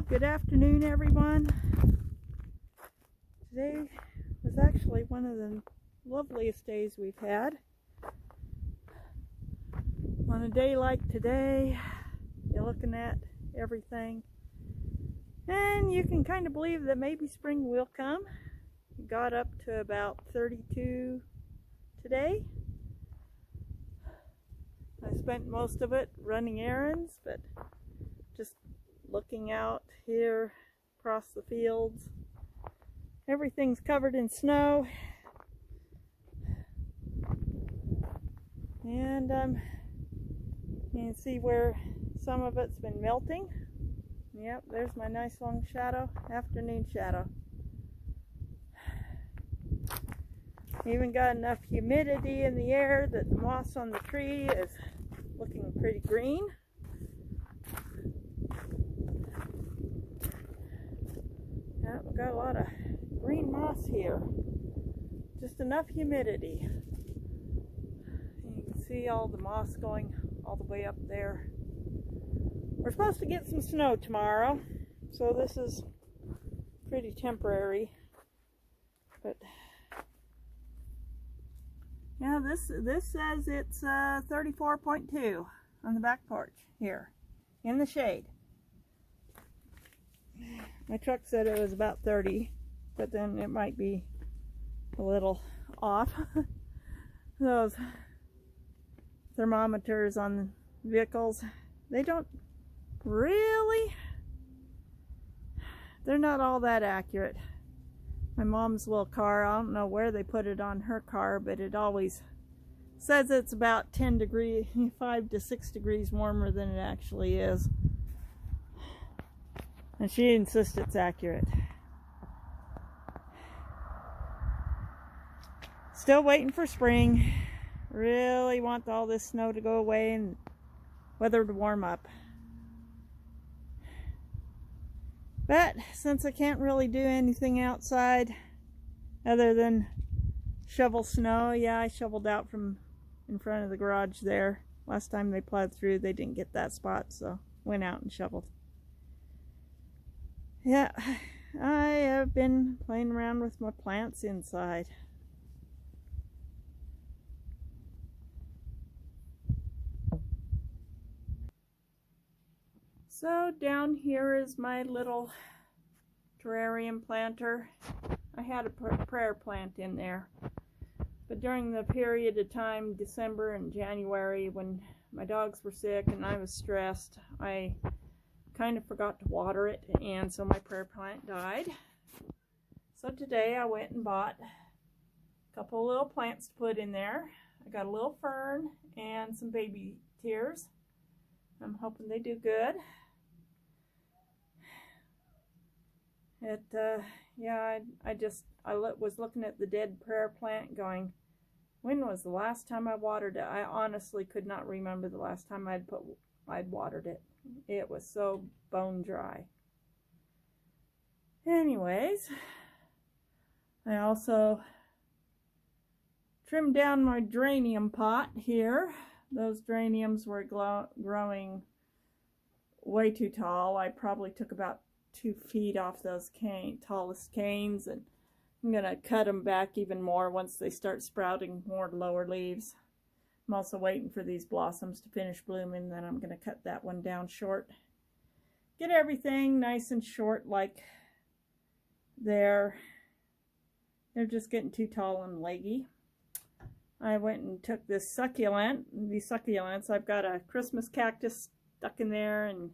Good afternoon, everyone. Today was actually one of the loveliest days we've had. On a day like today, you're looking at everything, and you can kind of believe that maybe spring will come. It got up to about 32 today. I spent most of it running errands, but just looking out here across the fields. Everything's covered in snow, and you can see where some of it's been melting. Yep, there's my nice long shadow, afternoon shadow. Even got enough humidity in the air that the moss on the tree is looking pretty green. Yeah, we've got a lot of green moss here. Just enough humidity. You can see all the moss going all the way up there. We're supposed to get some snow tomorrow, so this is pretty temporary. But yeah, this says it's 34.2 on the back porch here in the shade. My truck said it was about 30, but then it might be a little off. Those thermometers on vehicles, they don't really, they're not all that accurate. My mom's little car, I don't know where they put it on her car, but it always says it's about 5 to 6 degrees warmer than it actually is. And she insists it's accurate. Still waiting for spring. Really want all this snow to go away and weather to warm up. But since I can't really do anything outside other than shovel snow, yeah, I shoveled out from in front of the garage there. Last time they plowed through, they didn't get that spot, so went out and shoveled. Yeah, I have been playing around with my plants inside. So down here is my little terrarium planter. I had a prayer plant in there, but during the period of time, December and January, when my dogs were sick and I was stressed, I kind of forgot to water it, and so my prayer plant died. So today I went and bought a couple little plants to put in there. I got a little fern and some baby tears. I'm hoping they do good. Yeah, I was looking at the dead prayer plant going, when was the last time I watered it? I honestly could not remember the last time I'd watered it. It was so bone dry. Anyways, I also trimmed down my geranium pot here. Those geraniums were growing way too tall. I probably took about 2 feet off those tallest canes, and I'm gonna cut them back even more once they start sprouting more lower leaves. I'm also waiting for these blossoms to finish blooming, then I'm gonna cut that one down short. Get everything nice and short like they're just getting too tall and leggy. I went and took these succulents. I've got a Christmas cactus stuck in there, and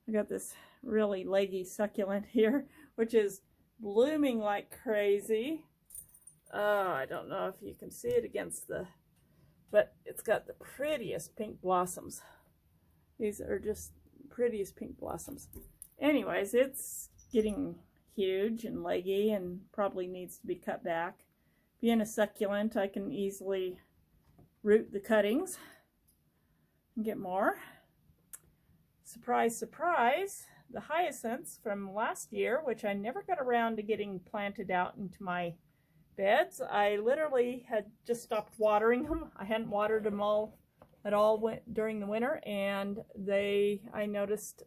I got this really leggy succulent here, which is blooming like crazy. I don't know if you can see it but it's got the prettiest pink blossoms. These are just prettiest pink blossoms. Anyways, it's getting huge and leggy and probably needs to be cut back. Being a succulent, I can easily root the cuttings and get more. Surprise, surprise, the hyacinths from last year, which I never got around to getting planted out into my beds. I literally had just stopped watering them. I hadn't watered them all at all during the winter, and I noticed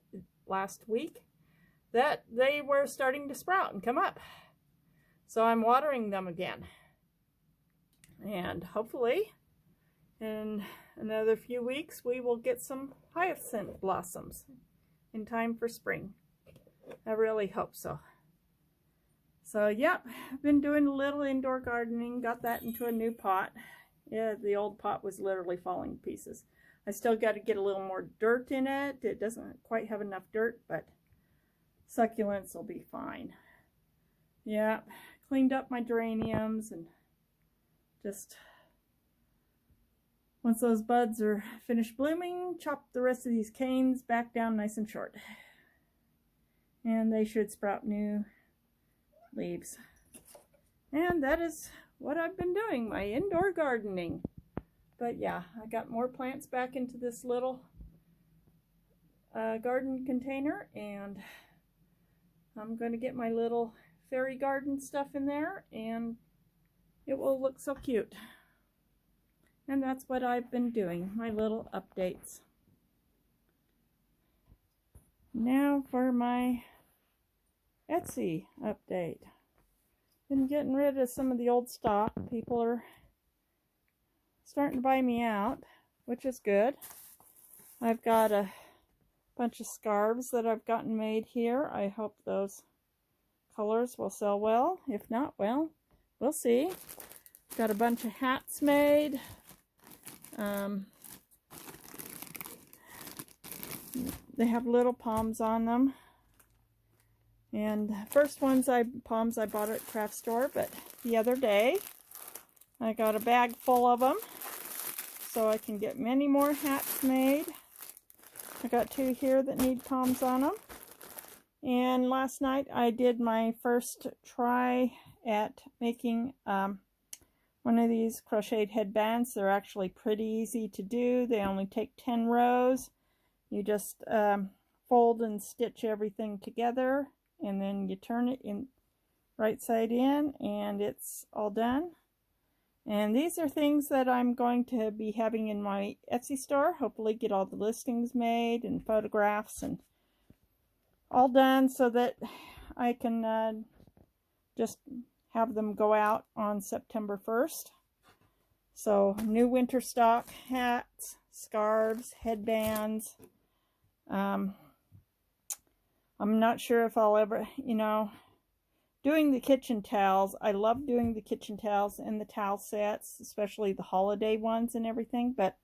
last week that they were starting to sprout and come up. So I'm watering them again. And hopefully in another few weeks we will get some hyacinth blossoms in time for spring. I really hope so. So yep, I've been doing a little indoor gardening, got that into a new pot. Yeah, the old pot was literally falling to pieces. I still got to get a little more dirt in it. It doesn't quite have enough dirt, but succulents will be fine. Yeah, cleaned up my geraniums and just once those buds are finished blooming, chop the rest of these canes back down nice and short. And they should sprout new leaves. And that is what I've been doing, my indoor gardening. But yeah, I got more plants back into this little garden container, and I'm going to get my little fairy garden stuff in there, and it will look so cute. And that's what I've been doing, my little updates. Now for my Etsy update. Been getting rid of some of the old stock. People are starting to buy me out, which is good. I've got a bunch of scarves that I've gotten made here. I hope those colors will sell well. If not, well, we'll see. Got a bunch of hats made. They have little palms on them. And the first palms I bought at craft store, but the other day I got a bag full of them so I can get many more hats made. I got 2 here that need palms on them. And last night I did my first try at making one of these crocheted headbands. They're actually pretty easy to do. They only take 10 rows. You just fold and stitch everything together, and then you turn it in right side in, and it's all done. And these are things that I'm going to be having in my Etsy store. Hopefully get all the listings made and photographs and all done so that I can just have them go out on September 1st. So new winter stock, hats, scarves, headbands. I'm not sure if I'll ever, doing the kitchen towels. I love doing the kitchen towels and the towel sets, especially the holiday ones and everything, but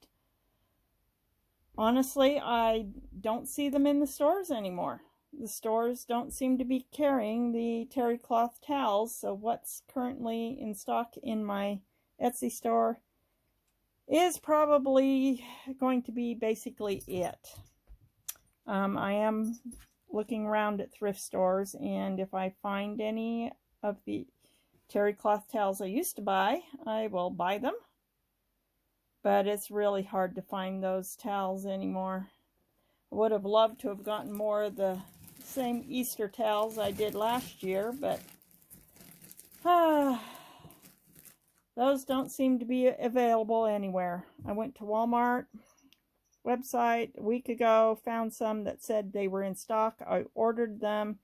honestly, I don't see them in the stores anymore. The stores don't seem to be carrying the terry cloth towels, so what's currently in stock in my Etsy store is probably going to be basically it. I am looking around at thrift stores, and if I find any of the terry cloth towels I used to buy, I will buy them. But it's really hard to find those towels anymore. I would have loved to have gotten more of the same Easter towels I did last year, but those don't seem to be available anywhere. I went to Walmart website a week ago, found some that said they were in stock. I ordered them,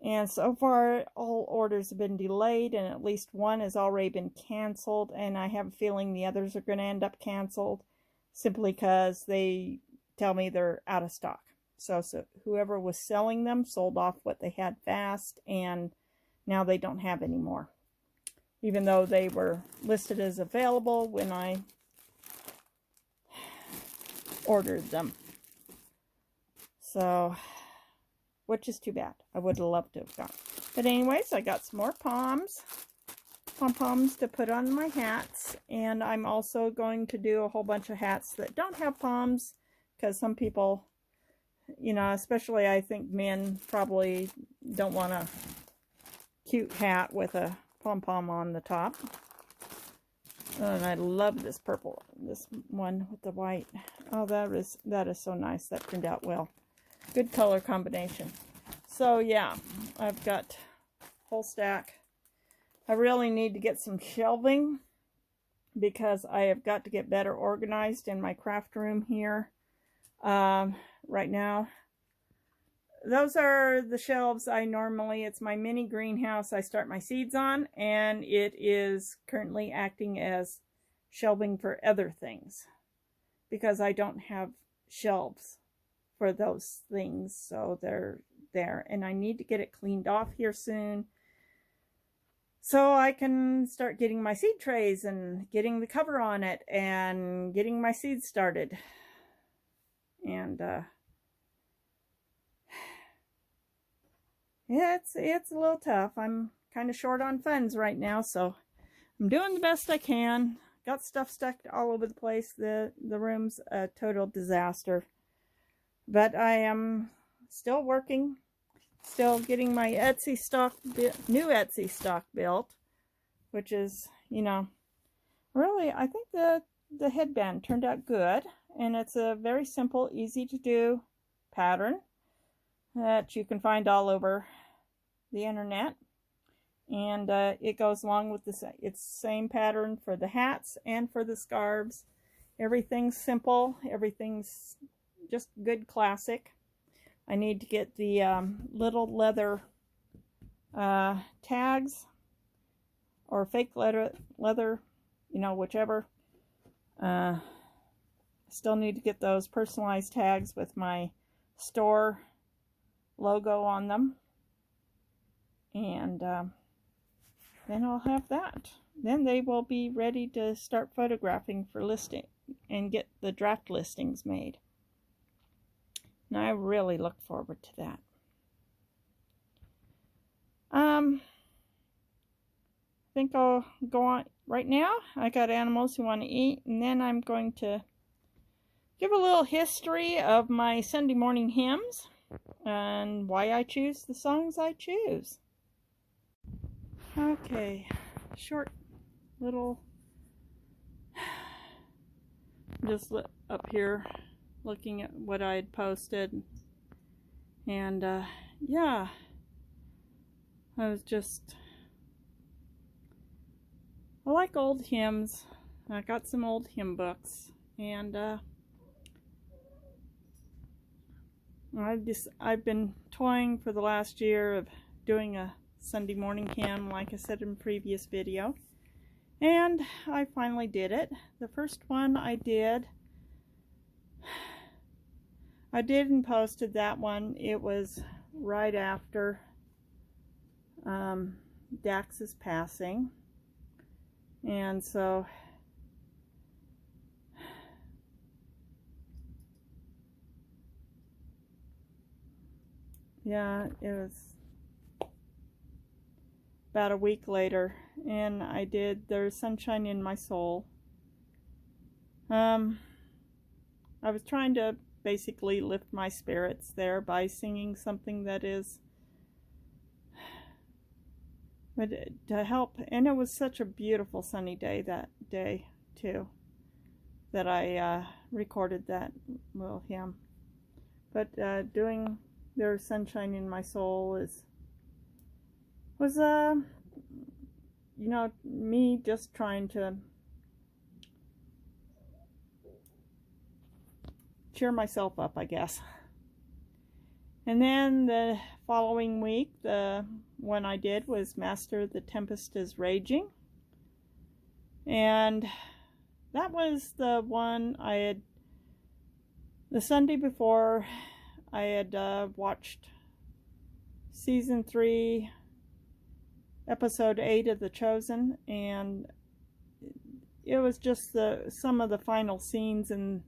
and so far all orders have been delayed, and at least one has already been canceled, and I have a feeling the others are going to end up canceled simply because they tell me they're out of stock. So whoever was selling them sold off what they had fast, and now they don't have any more, even though they were listed as available when I ordered them. So, which is too bad. I would have loved to have gone. But anyways, I got some more pom-poms to put on my hats, and I'm also going to do a whole bunch of hats that don't have poms, because some people, especially I think men probably don't want a cute hat with a pom-pom on the top. And I love this purple, this one with the white. Oh, that is so nice. That turned out well. Good color combination. So yeah, I've got a whole stack. I really need to get some shelving because I have got to get better organized in my craft room here. Right now, those are the shelves I normally, it's my mini greenhouse I start my seeds on, and it is currently acting as shelving for other things because I don't have shelves for those things, so they're there, and I need to get it cleaned off here soon so I can start getting my seed trays and getting the cover on it and getting my seeds started. And yeah, it's a little tough. I'm kind of short on funds right now, so I'm doing the best I can. Got stuff stuck all over the place. The room's a total disaster. But I am still working, still getting my Etsy stock, new Etsy stock built, which is, you know, really, I think the headband turned out good, and it's a very simple, easy to do pattern that you can find all over the internet, and it goes along with it's the same pattern for the hats and for the scarves. Everything's simple, everything's just good classic. I need to get the little leather tags or fake leather, you know, whichever. Still need to get those personalized tags with my store logo on them, and then I'll have that. Then they will be ready to start photographing for listing and get the draft listings made. And I really look forward to that. I think I'll go on right now. I got animals who want to eat, and then I'm going to give a little history of my Sunday morning hymns and why I choose the songs I choose. Okay, short little, just up here looking at what I had posted, and yeah, I like old hymns. I got some old hymn books, and I've been toying for the last year of doing a Sunday morning hymn, like I said in a previous video, and I finally did it. The first one I did and posted that one. It was right after Dax's passing, and so yeah, it was about a week later, and I did There's Sunshine in My Soul. I was trying to basically lift my spirits there by singing something that is, but to help, and it was such a beautiful sunny day that day too, that I recorded that little hymn. But doing There's Sunshine in My Soul was you know, me just trying to cheer myself up, I guess. And then the following week, the one I did was Master, the Tempest is Raging. And that was the one I had, the Sunday before, I had watched season 3, episode 8 of The Chosen, and it was just some of the final scenes in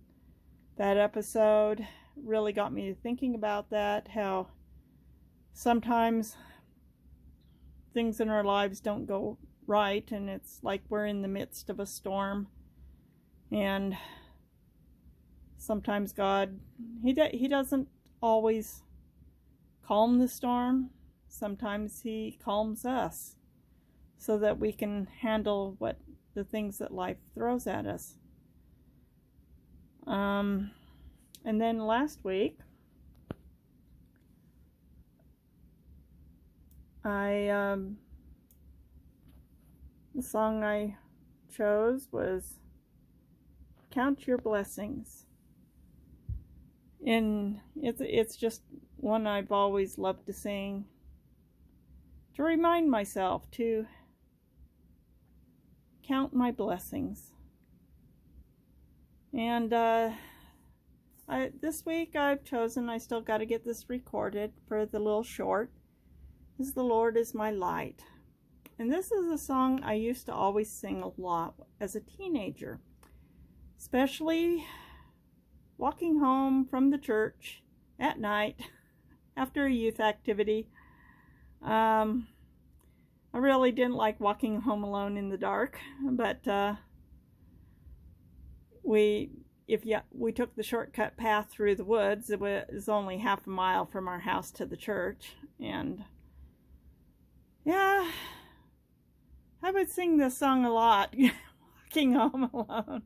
that episode really got me thinking about that, how sometimes things in our lives don't go right, and it's like we're in the midst of a storm, and sometimes God, he doesn't always calm the storm. Sometimes he calms us so that we can handle the things that life throws at us. And then last week, the song I chose was Count Your Blessings. And it's just one I've always loved to sing, to remind myself to count my blessings. And this week I've chosen, I still got to get this recorded for the little short, is "The Lord is My Light." And this is a song I used to always sing a lot as a teenager, especially walking home from the church at night after a youth activity. I really didn't like walking home alone in the dark, but we took the shortcut path through the woods. It was only half a mile from our house to the church, and yeah, I would sing this song a lot walking home alone.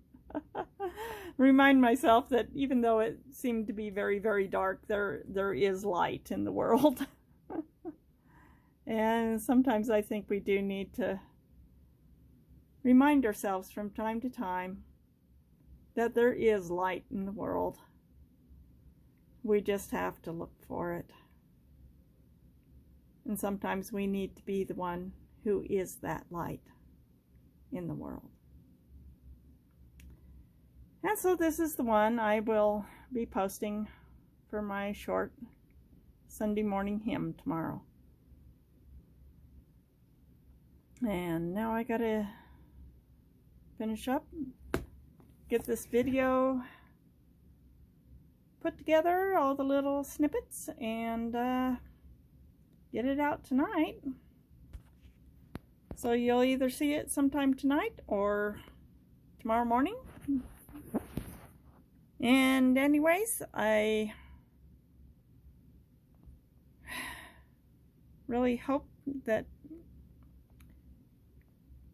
Remind myself that even though it seemed to be very, very dark, there is light in the world. And sometimes I think we do need to remind ourselves from time to time that there is light in the world. We just have to look for it. And sometimes we need to be the one who is that light in the world. And so this is the one I will be posting for my short Sunday morning hymn tomorrow. And now I gotta finish up, get this video put together, all the little snippets, and get it out tonight. So you'll either see it sometime tonight or tomorrow morning. And anyways, I really hope that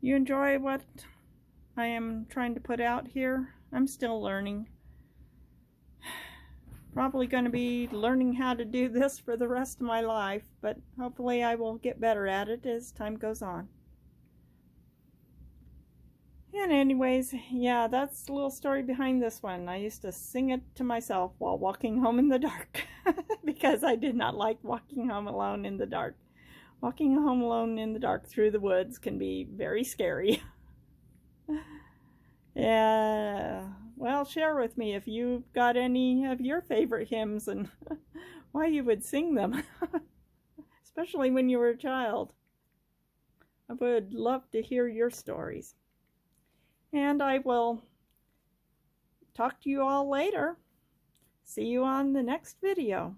you enjoy what I am trying to put out here. I'm still learning. Probably going to be learning how to do this for the rest of my life, but hopefully I will get better at it as time goes on. And anyways, yeah, that's a little story behind this one. I used to sing it to myself while walking home in the dark because I did not like walking home alone in the dark. Walking home alone in the dark through the woods can be very scary. Yeah, well, share with me if you've got any of your favorite hymns and why you would sing them, especially when you were a child. I would love to hear your stories. And I will talk to you all later. See you on the next video.